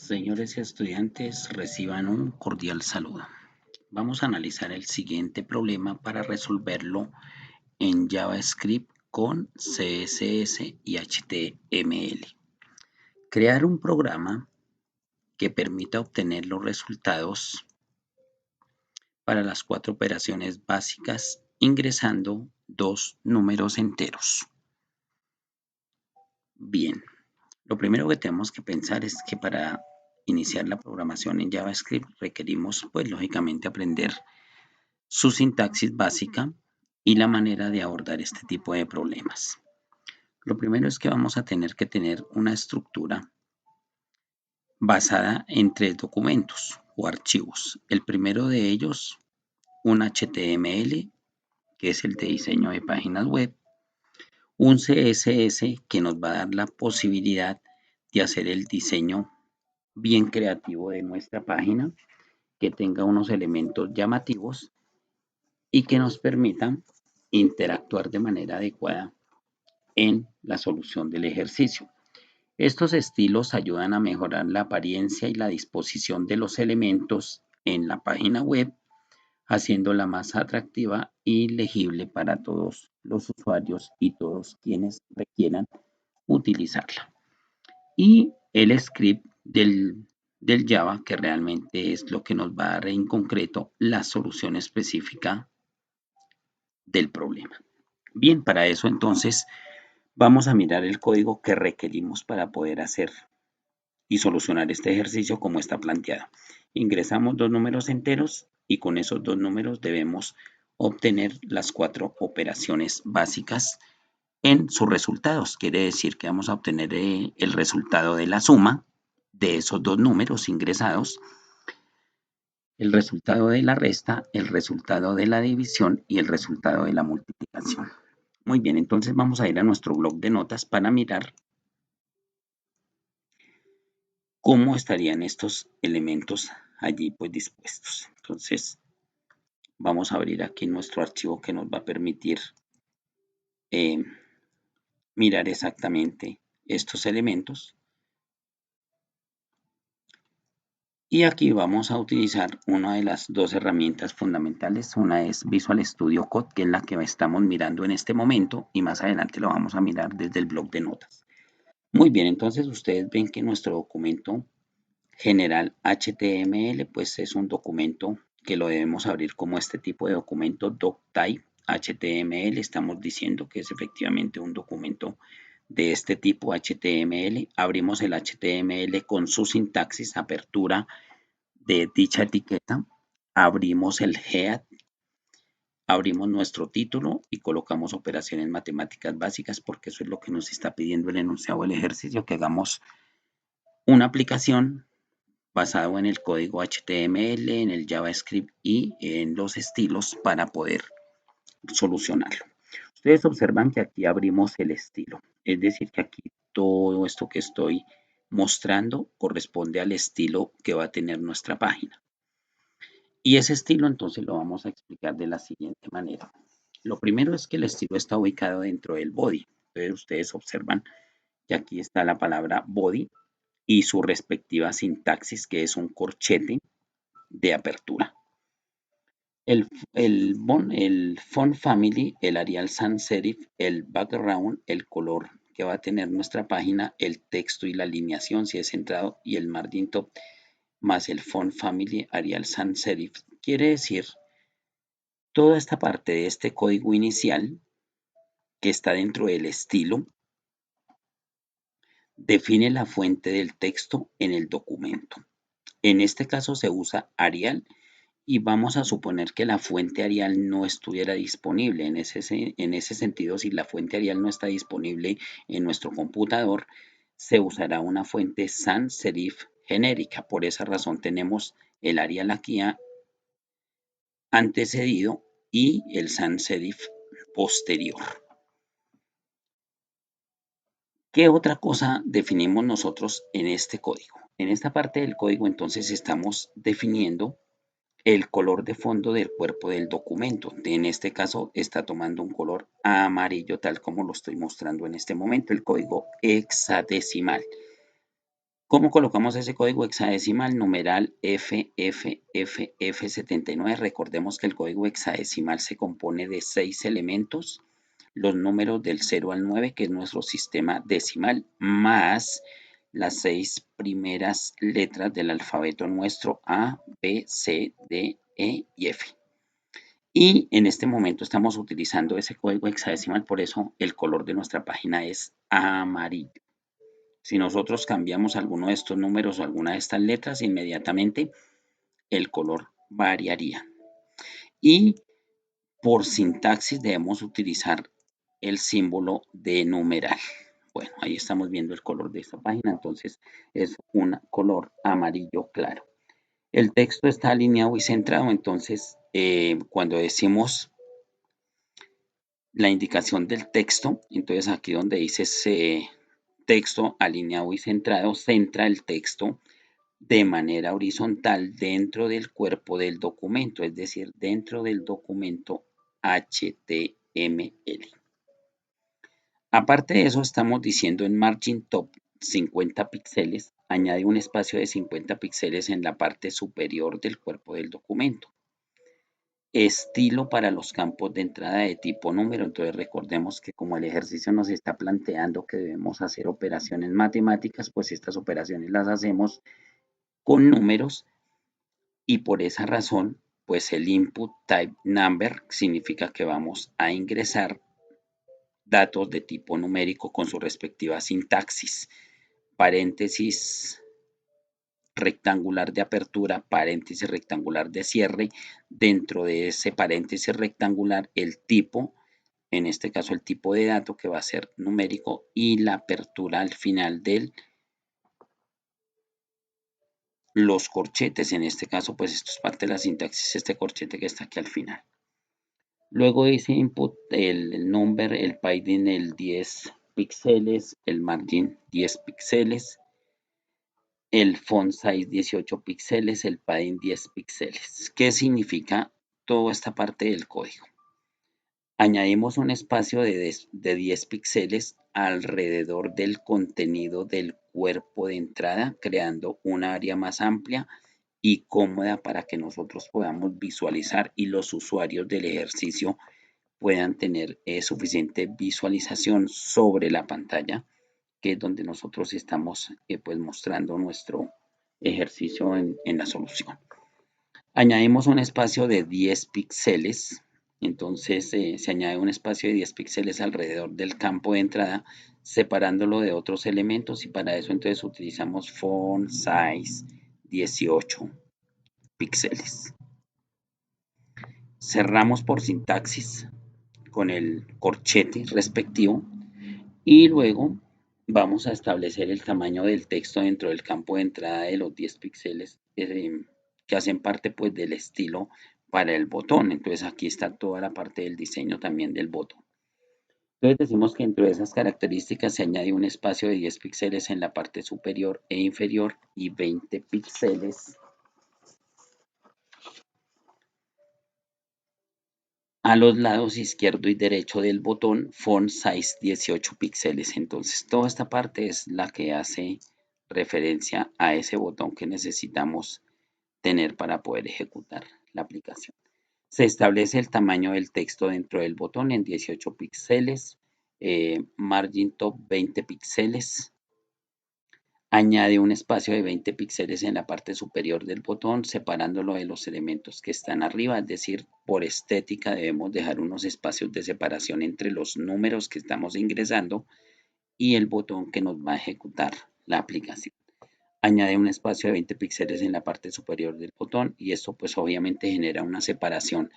Señores estudiantes, reciban un cordial saludo. Vamos a analizar el siguiente problema para resolverlo en JavaScript con CSS y HTML. Crear un programa que permita obtener los resultados para las 4 operaciones básicas ingresando 2 números enteros. Bien, lo primero que tenemos que pensar es que para iniciar la programación en JavaScript requerimos, pues lógicamente, aprender su sintaxis básica y la manera de abordar este tipo de problemas. Lo primero es que vamos a tener que tener una estructura basada en 3 documentos o archivos. El primero de ellos, un HTML, que es el de diseño de páginas web, un CSS que nos va a dar la posibilidad de hacer el diseño bien creativo de nuestra página, que tenga unos elementos llamativos y que nos permitan interactuar de manera adecuada en la solución del ejercicio. Estos estilos ayudan a mejorar la apariencia y la disposición de los elementos en la página web, haciéndola más atractiva y legible para todos los usuarios y todos quienes requieran utilizarla. Y el script del Java, que realmente es lo que nos va a dar en concreto la solución específica del problema. Bien, para eso entonces vamos a mirar el código que requerimos para poder hacer y solucionar este ejercicio como está planteado. Ingresamos 2 números enteros y con esos 2 números debemos obtener las 4 operaciones básicas en sus resultados. Quiere decir que vamos a obtener el resultado de la suma de esos 2 números ingresados, el resultado de la resta, el resultado de la división y el resultado de la multiplicación. Muy bien, entonces vamos a ir a nuestro bloc de notas para mirar cómo estarían estos elementos allí pues dispuestos. Entonces vamos a abrir aquí nuestro archivo que nos va a permitir eh, mirar exactamente estos elementos. Y aquí vamos a utilizar una de las dos herramientas fundamentales. Una es Visual Studio Code, que es la que estamos mirando en este momento, y más adelante lo vamos a mirar desde el bloc de notas. Muy bien, entonces ustedes ven que nuestro documento general HTML pues es un documento que lo debemos abrir como este tipo de documento doctype HTML. Estamos diciendo que es efectivamente un documento de este tipo HTML. Abrimos el HTML con su sintaxis, apertura de dicha etiqueta, abrimos el head, abrimos nuestro título y colocamos operaciones matemáticas básicas, porque eso es lo que nos está pidiendo el enunciado del ejercicio, que hagamos una aplicación basado en el código HTML, en el JavaScript y en los estilos para poder solucionarlo. Ustedes observan que aquí abrimos el estilo, es decir, que aquí todo esto que estoy mostrando corresponde al estilo que va a tener nuestra página. Y ese estilo entonces lo vamos a explicar de la siguiente manera. Lo primero es que el estilo está ubicado dentro del body. Entonces ustedes observan que aquí está la palabra body y su respectiva sintaxis, que es un corchete de apertura. El font family, el Arial sans serif, el background, el color que va a tener nuestra página, el texto y la alineación si es centrado y el margin top más el font family Arial sans serif. Quiere decir toda esta parte de este código inicial que está dentro del estilo define la fuente del texto en el documento. En este caso se usa Arial y vamos a suponer que la fuente Arial no estuviera disponible. En ese sentido, si la fuente Arial no está disponible en nuestro computador, se usará una fuente sans serif genérica. Por esa razón tenemos el Arial aquí antecedido y el sans serif posterior. ¿Qué otra cosa definimos nosotros en este código? En esta parte del código entonces estamos definiendo el color de fondo del cuerpo del documento. En este caso está tomando un color amarillo, tal como lo estoy mostrando en este momento, el código hexadecimal. ¿Cómo colocamos ese código hexadecimal? Numeral FFFF79. Recordemos que el código hexadecimal se compone de 6 elementos, los números del 0 al 9, que es nuestro sistema decimal, más las 6 primeras letras del alfabeto nuestro: A, B, C, D, E y F. Y en este momento estamos utilizando ese código hexadecimal, por eso el color de nuestra página es amarillo. Si nosotros cambiamos alguno de estos números o alguna de estas letras, inmediatamente el color variaría. Y por sintaxis debemos utilizar el símbolo de numeral. Bueno, ahí estamos viendo el color de esta página, entonces es un color amarillo claro. El texto está alineado y centrado, entonces cuando decimos la indicación del texto, entonces aquí donde dice texto alineado y centrado, centra el texto de manera horizontal dentro del cuerpo del documento, es decir, dentro del documento HTML. Aparte de eso, estamos diciendo en margin top 50 píxeles, añade un espacio de 50 píxeles en la parte superior del cuerpo del documento. Estilo para los campos de entrada de tipo número. Entonces recordemos que como el ejercicio nos está planteando que debemos hacer operaciones matemáticas, pues estas operaciones las hacemos con números y por esa razón, pues el input type number significa que vamos a ingresar datos de tipo numérico con su respectiva sintaxis. Paréntesis rectangular de apertura, paréntesis rectangular de cierre. Dentro de ese paréntesis rectangular, el tipo, en este caso el tipo de dato que va a ser numérico, y la apertura al final de los corchetes. En este caso, pues esto es parte de la sintaxis, este corchete que está aquí al final. Luego dice input, el number, el padding, el 10 píxeles, el margin 10 píxeles, el font size 18 píxeles, el padding 10 píxeles. ¿Qué significa toda esta parte del código? Añadimos un espacio de 10 píxeles alrededor del contenido del cuerpo de entrada, creando una área más amplia y cómoda para que nosotros podamos visualizar y los usuarios del ejercicio puedan tener suficiente visualización sobre la pantalla, que es donde nosotros estamos pues mostrando nuestro ejercicio en la solución. Añadimos un espacio de 10 píxeles, entonces se añade un espacio de 10 píxeles alrededor del campo de entrada, separándolo de otros elementos, y para eso entonces utilizamos font size 18 píxeles. Cerramos por sintaxis con el corchete respectivo y luego vamos a establecer el tamaño del texto dentro del campo de entrada de los 10 píxeles que hacen parte pues del estilo para el botón. Entonces aquí está toda la parte del diseño también del botón. Entonces decimos que dentro de esas características se añade un espacio de 10 píxeles en la parte superior e inferior y 20 píxeles a los lados izquierdo y derecho del botón, font size 18 píxeles. Entonces toda esta parte es la que hace referencia a ese botón que necesitamos tener para poder ejecutar la aplicación. Se establece el tamaño del texto dentro del botón en 18 píxeles, margin top 20 píxeles. Añade un espacio de 20 píxeles en la parte superior del botón, separándolo de los elementos que están arriba, es decir, por estética debemos dejar unos espacios de separación entre los números que estamos ingresando y el botón que nos va a ejecutar la aplicación. Añade un espacio de 20 píxeles en la parte superior del botón y esto pues obviamente genera una separación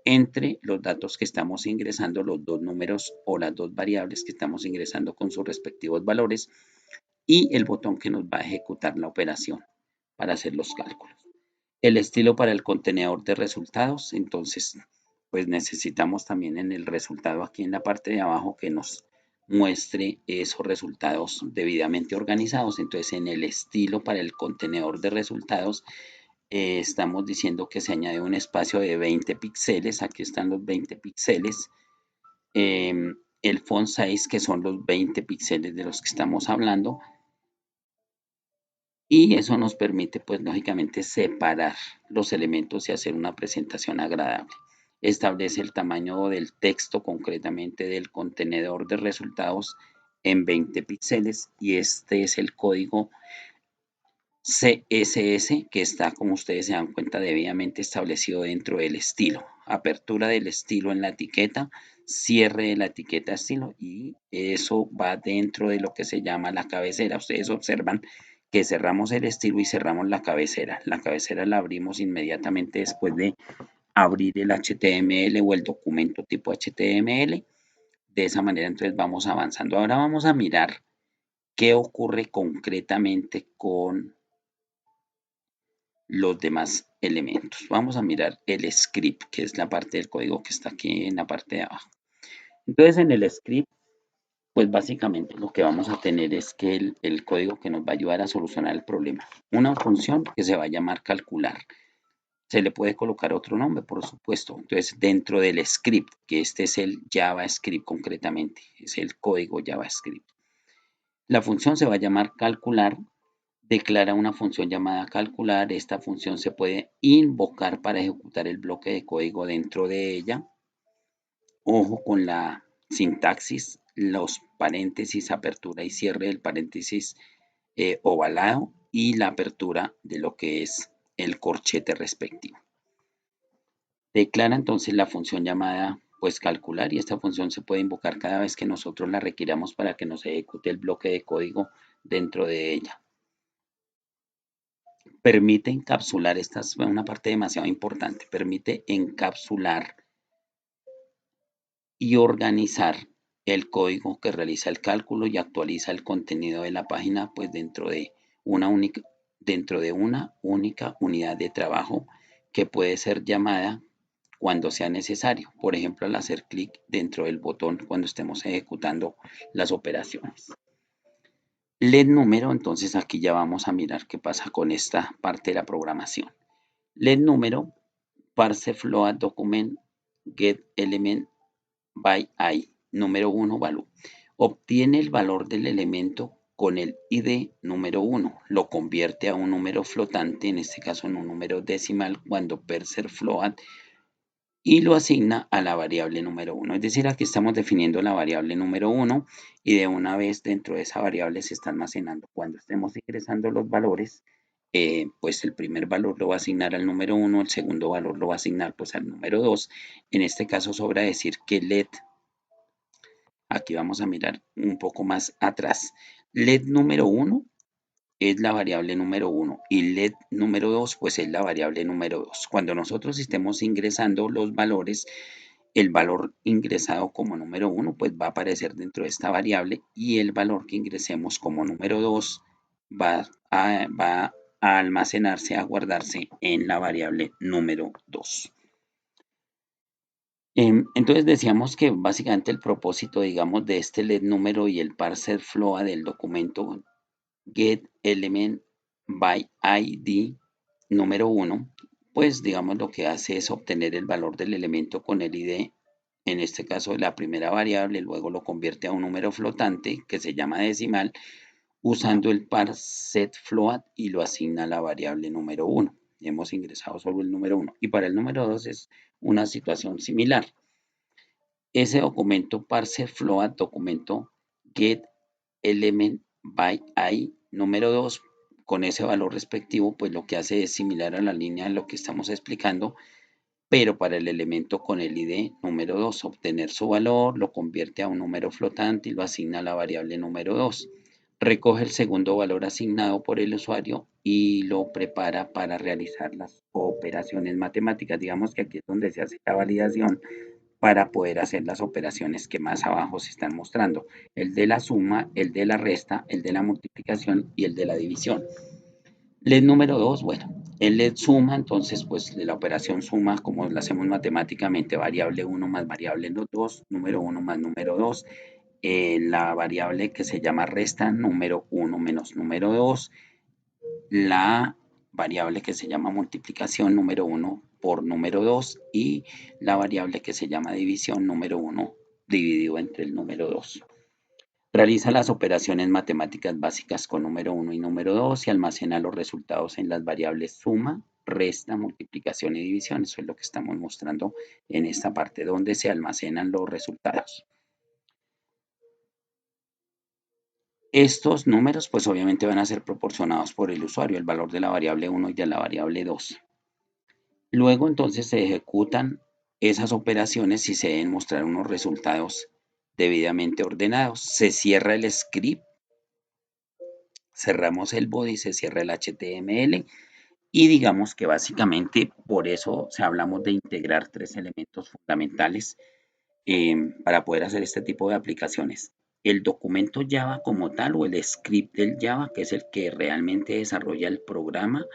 entre los datos que estamos ingresando, los dos números o las dos variables que estamos ingresando con sus respectivos valores, y el botón que nos va a ejecutar la operación para hacer los cálculos. El estilo para el contenedor de resultados, entonces pues necesitamos también en el resultado aquí en la parte de abajo que nos muestre esos resultados debidamente organizados. Entonces en el estilo para el contenedor de resultados estamos diciendo que se añade un espacio de 20 píxeles, aquí están los 20 píxeles, el font size que son los 20 píxeles de los que estamos hablando, Y eso nos permite, pues lógicamente, separar los elementos y hacer una presentación agradable. Establece el tamaño del texto, concretamente del contenedor de resultados, en 20 píxeles y este es el código CSS que está, como ustedes se dan cuenta, debidamente establecido dentro del estilo. Apertura del estilo en la etiqueta, cierre de la etiqueta estilo y eso va dentro de lo que se llama la cabecera. Ustedes observan que cerramos el estilo y cerramos la cabecera. La cabecera la abrimos inmediatamente después de abrir el HTML o el documento tipo HTML. De esa manera entonces vamos avanzando. Ahora vamos a mirar qué ocurre concretamente con los demás elementos. Vamos a mirar el script, que es la parte del código que está aquí en la parte de abajo. Entonces en el script, pues básicamente lo que vamos a tener es que el código que nos va a ayudar a solucionar el problema. Una función que se va a llamar calcular. Se le puede colocar otro nombre, por supuesto. Entonces, dentro del script, que este es el JavaScript concretamente, es el código JavaScript. La función se va a llamar calcular. Declara una función llamada calcular. Esta función se puede invocar para ejecutar el bloque de código dentro de ella. Ojo con la sintaxis, los paréntesis, apertura y cierre del paréntesis ovalado y la apertura de lo que es el corchete respectivo. Declara entonces la función llamada pues calcular y esta función se puede invocar cada vez que nosotros la requiramos para que nos ejecute el bloque de código dentro de ella. Permite encapsular, esta es una parte demasiado importante, permite encapsular y organizar el código que realiza el cálculo y actualiza el contenido de la página pues dentro de una única unidad de trabajo que puede ser llamada cuando sea necesario, por ejemplo al hacer clic dentro del botón cuando estemos ejecutando las operaciones. LED número, entonces aquí ya vamos a mirar qué pasa con esta parte de la programación. LED número, parse float document get element by I, número 1 value. Obtiene el valor del elemento con el ID número 1, lo convierte a un número flotante, en este caso en un número decimal cuando parser float y lo asigna a la variable número 1. Es decir, aquí estamos definiendo la variable número 1 y de una vez dentro de esa variable se está almacenando. Cuando estemos ingresando los valores, pues el primer valor lo va a asignar al número 1, el segundo valor lo va a asignar pues al número 2. En este caso sobra decir que LED, aquí vamos a mirar un poco más atrás, LED número 1 es la variable número 1 y LED número 2 pues es la variable número 2. Cuando nosotros estemos ingresando los valores, el valor ingresado como número 1 pues va a aparecer dentro de esta variable y el valor que ingresemos como número 2 va a almacenarse, a guardarse en la variable número 2. Entonces decíamos que básicamente el propósito, digamos, de este LED número y el parser flow del documento get element by ID número 1, pues digamos lo que hace es obtener el valor del elemento con el ID, en este caso la primera variable, luego lo convierte a un número flotante que se llama decimal, usando el parset float y lo asigna a la variable número 1. Hemos ingresado solo el número 1 y para el número 2 es una situación similar. Ese documento parser float documento get element by I número 2 con ese valor respectivo, pues lo que hace es similar a la línea de lo que estamos explicando, pero para el elemento con el ID número 2, obtener su valor, lo convierte a un número flotante y lo asigna a la variable número 2. Recoge el segundo valor asignado por el usuario y lo prepara para realizar las operaciones matemáticas. Digamos que aquí es donde se hace la validación para poder hacer las operaciones que más abajo se están mostrando. El de la suma, el de la resta, el de la multiplicación y el de la división. LED número 2, bueno, el LED suma, entonces pues de la operación suma, como la hacemos matemáticamente, variable 1 más variable 2, número 1 más número 2, la variable que se llama resta, número 1 menos número 2, la variable que se llama multiplicación número 1 por número 2 y la variable que se llama división número 1 dividido entre el número 2. Realiza las operaciones matemáticas básicas con número 1 y número 2 y almacena los resultados en las variables suma, resta, multiplicación y división. Eso es lo que estamos mostrando en esta parte donde se almacenan los resultados. Estos números pues obviamente van a ser proporcionados por el usuario, el valor de la variable 1 y de la variable 2. Luego entonces se ejecutan esas operaciones y se deben mostrar unos resultados debidamente ordenados. Se cierra el script, cerramos el body, se cierra el HTML y digamos que básicamente por eso hablamos de integrar tres elementos fundamentales para poder hacer este tipo de aplicaciones. El documento Java como tal o el script del Java, que es el que realmente desarrolla el programa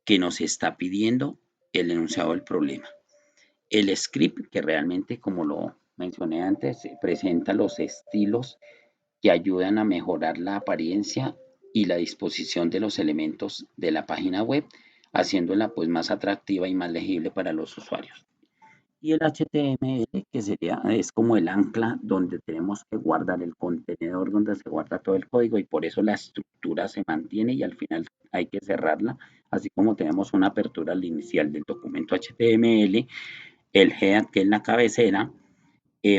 que nos está pidiendo el enunciado del problema. El script, que realmente, como lo mencioné antes, presenta los estilos que ayudan a mejorar la apariencia y la disposición de los elementos de la página web, haciéndola pues más atractiva y más legible para los usuarios. Y el HTML, que es como el ancla donde tenemos que guardar el contenedor donde se guarda todo el código y por eso la estructura se mantiene y al final hay que cerrarla, así como tenemos una apertura al inicial del documento HTML, el head que es la cabecera,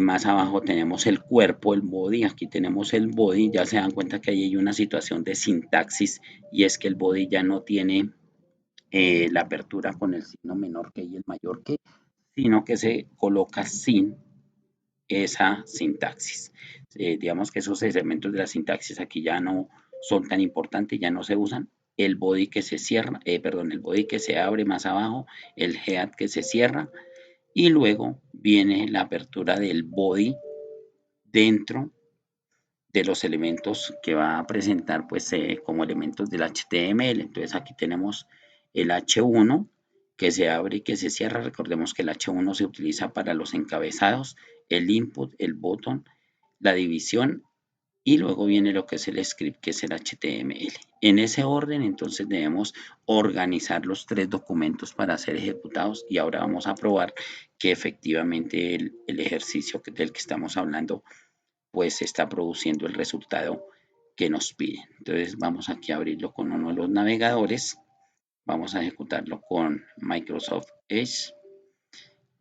más abajo tenemos el cuerpo, el body, aquí tenemos el body, ya se dan cuenta que ahí hay una situación de sintaxis y es que el body ya no tiene la apertura con el signo menor que y el mayor que, sino que se coloca sin esa sintaxis. Digamos que esos elementos de la sintaxis aquí ya no son tan importantes, ya no se usan. El body que se cierra, el body que se abre más abajo, el head que se cierra y luego viene la apertura del body dentro de los elementos que va a presentar pues como elementos del HTML. Entonces aquí tenemos el H1 que se abre y que se cierra. Recordemos que el H1 se utiliza para los encabezados, el input, el botón, la división y luego viene lo que es el script, que es el HTML. En ese orden entonces debemos organizar los tres documentos para ser ejecutados y ahora vamos a probar que efectivamente el ejercicio del que estamos hablando pues está produciendo el resultado que nos piden. Entonces vamos aquí a abrirlo con uno de los navegadores. Vamos a ejecutarlo con Microsoft Edge.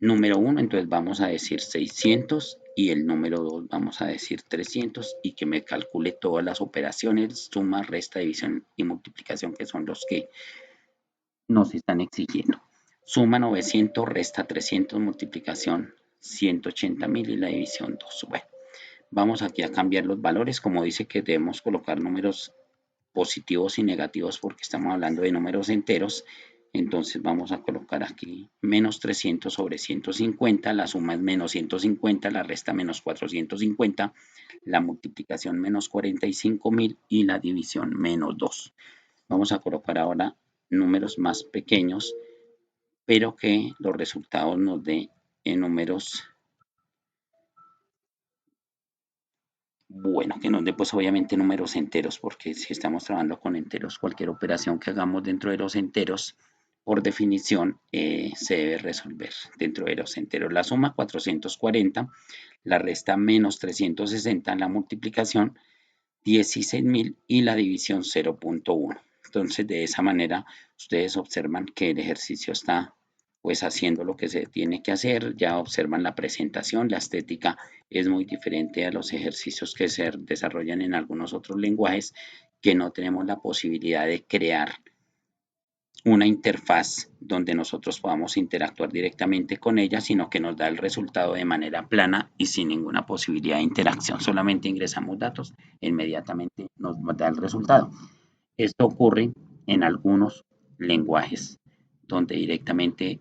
Número 1, entonces vamos a decir 600 y el número 2 vamos a decir 300 y que me calcule todas las operaciones, suma, resta, división y multiplicación que son los que nos están exigiendo. Suma 900, resta 300, multiplicación 180.000 y la división 2. Bueno, vamos aquí a cambiar los valores, como dice que debemos colocar números positivos y negativos porque estamos hablando de números enteros. Entonces vamos a colocar aquí menos 300 sobre 150, la suma es menos 150, la resta menos 450, la multiplicación menos 45.000 y la división menos 2. Vamos a colocar ahora números más pequeños, pero que los resultados nos den en números. Bueno, que nos dé pues obviamente números enteros, porque si estamos trabajando con enteros, cualquier operación que hagamos dentro de los enteros, por definición, se debe resolver dentro de los enteros. La suma 440, la resta menos 360, la multiplicación 16.000 y la división 0.1. Entonces de esa manera ustedes observan que el ejercicio está pues haciendo lo que se tiene que hacer, ya observan la presentación, la estética es muy diferente a los ejercicios que se desarrollan en algunos otros lenguajes que no tenemos la posibilidad de crear una interfaz donde nosotros podamos interactuar directamente con ella, sino que nos da el resultado de manera plana y sin ninguna posibilidad de interacción. Solamente ingresamos datos, inmediatamente nos da el resultado. Esto ocurre en algunos lenguajes donde directamente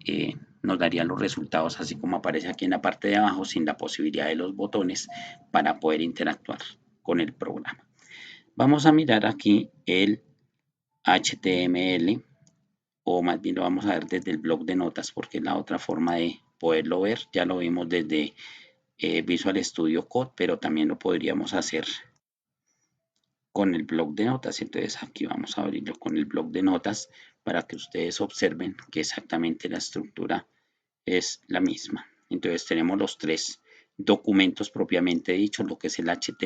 nos darían los resultados así como aparece aquí en la parte de abajo sin la posibilidad de los botones para poder interactuar con el programa. Vamos a mirar aquí el HTML o más bien lo vamos a ver desde el bloc de notas porque es la otra forma de poderlo ver. Ya lo vimos desde Visual Studio Code, pero también lo podríamos hacer con el bloc de notas. Entonces aquí vamos a abrirlo con el bloc de notas para que ustedes observen que exactamente la estructura es la misma. Entonces tenemos los tres documentos propiamente dichos, lo que es el HTML,